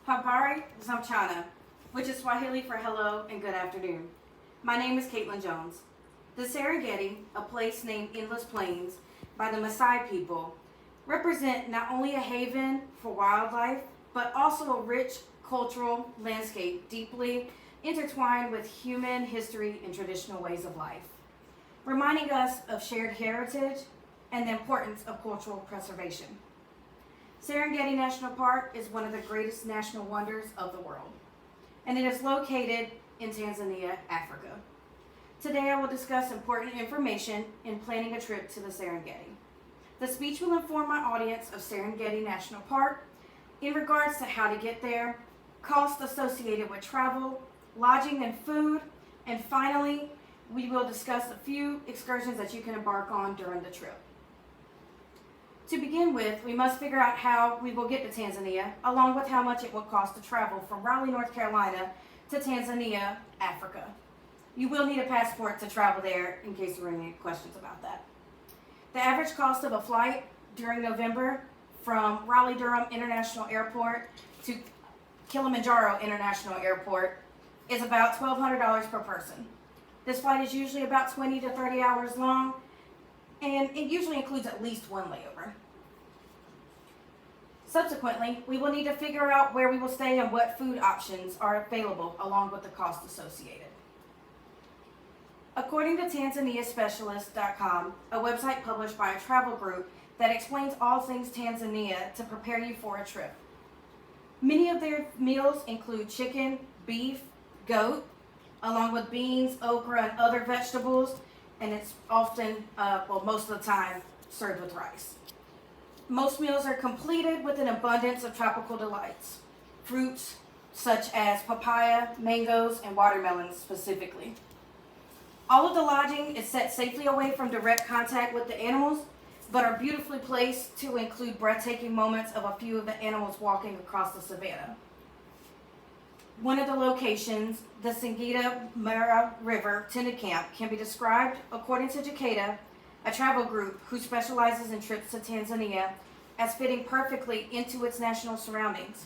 Habari Zamchana, which is Swahili for hello and good afternoon. My name is CJones. The Serengeti, a place named Endless Plains by the Maasai people, represent not only a haven for wildlife, but also a rich cultural landscape deeply intertwined with human history and traditional ways of life, reminding us of shared heritage and the importance of cultural preservation. Serengeti National Park is one of the greatest national wonders of the world, and it is located in Tanzania, Africa. Today I will discuss important information in planning a trip to the Serengeti. The speech will inform my audience of Serengeti National Park in regards to how to get there, costs associated with travel, lodging and food, and finally, we will discuss a few excursions that you can embark on during the trip. To begin with, we must figure out how we will get to Tanzania, along with how much it will cost to travel from Raleigh, North Carolina to Tanzania, Africa. You will need a passport to travel there in case there are any questions about that. The average cost of a flight during November from Raleigh-Durham International Airport to Kilimanjaro International Airport is about $1,200 per person. This flight is usually about 20 to 30 hours long, and it usually includes at least one layover. Subsequently, we will need to figure out where we will stay and what food options are available along with the cost associated. According to TanzaniaSpecialist.com, a website published by a travel group that explains all things Tanzania to prepare you for a trip. Many of their meals include chicken, beef, goat, along with beans, okra, and other vegetables, and it's often, most of the time, served with rice. Most meals are completed with an abundance of tropical delights, fruits such as papaya, mangoes, and watermelons specifically. All of the lodging is set safely away from direct contact with the animals, but are beautifully placed to include breathtaking moments of a few of the animals walking across the savannah. One of the locations, the Singida Mara River Tended Camp, can be described, according to Jakarta, a travel group who specializes in trips to Tanzania, as fitting perfectly into its national surroundings.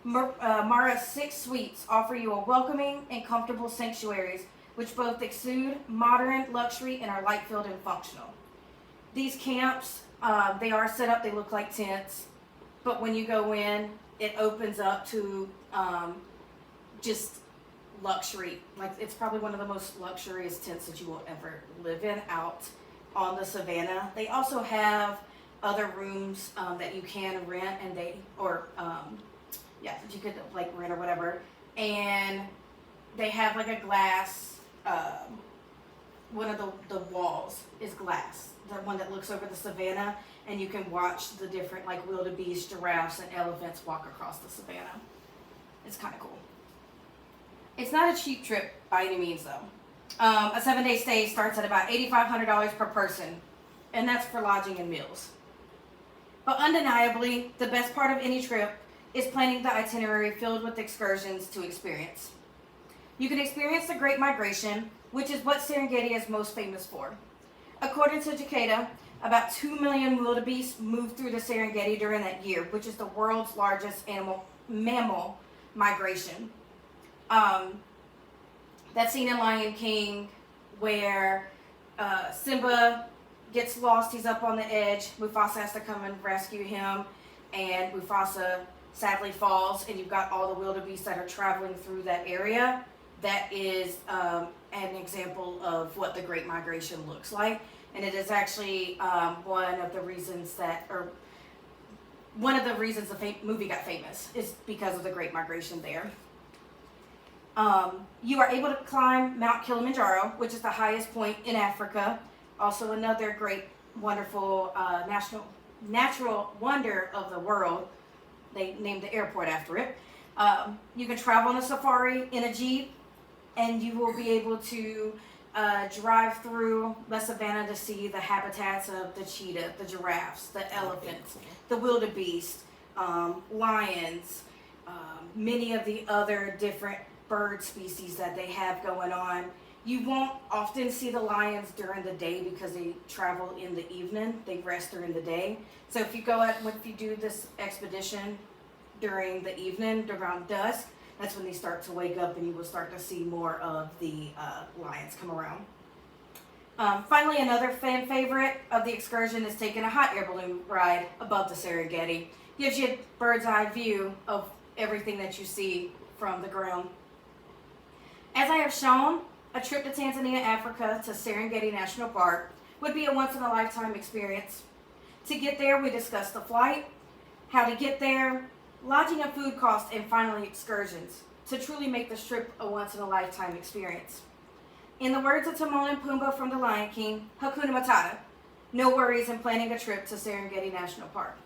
Mara's 6 suites offer you a welcoming and comfortable sanctuaries, which both exude modern luxury and are light-filled and functional. These camps, they are set up, they look like tents, but when you go in, it opens up to just luxury. Like, it's probably one of the most luxurious tents that you will ever live in out on the savannah. They also have other rooms that you can rent, and that you could like rent or whatever. And they have like a glass, one of the walls is glass, the one that looks over the savannah, and you can watch the different like wildebeest, giraffes, and elephants walk across the savannah. It's kind of cool. It's not a cheap trip by any means, though. A 7-day stay starts at about $8,500 per person, and that's for lodging and meals. But undeniably, the best part of any trip is planning the itinerary filled with excursions to experience. You can experience the Great Migration, which is what Serengeti is most famous for. According to Jakarta, about 2 million wildebeest moved through the Serengeti during that year, which is the world's largest mammal migration. That scene in Lion King where Simba gets lost, he's up on the edge, Mufasa has to come and rescue him, and Mufasa sadly falls, and you've got all the wildebeest that are traveling through that area. That is an example of what the Great Migration looks like, and it is actually one of the reasons the movie got famous is because of the Great Migration there. You are able to climb Mount Kilimanjaro, which is the highest point in Africa. Also another great, wonderful natural wonder of the world. They named the airport after it. You can travel on a safari in a Jeep, and you will be able to drive through the savannah to see the habitats of the cheetah, the giraffes, the elephants, the wildebeest, lions, many of the other different bird species that they have going on. You won't often see the lions during the day because they travel in the evening. They rest during the day. So if you do this expedition, during the evening, around dusk. That's when they start to wake up and you will start to see more of the lions come around. Finally, another fan favorite of the excursion is taking a hot air balloon ride above the Serengeti. Gives you a bird's eye view of everything that you see from the ground. As I have shown, a trip to Tanzania, Africa to Serengeti National Park would be a once-in-a-lifetime experience. To get there, we discussed the flight, how to get there, lodging and food costs, and finally excursions to truly make this trip a once-in-a-lifetime experience. In the words of Timon and Pumbaa from The Lion King, Hakuna Matata, no worries in planning a trip to Serengeti National Park.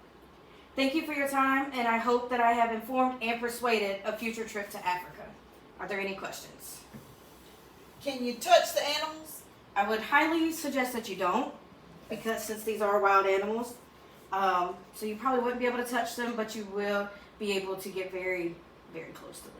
Thank you for your time, and I hope that I have informed and persuaded a future trip to Africa. Are there any questions? Can you touch the animals? I would highly suggest that you don't, because since these are wild animals, so you probably wouldn't be able to touch them, but you will be able to get very, very close to them.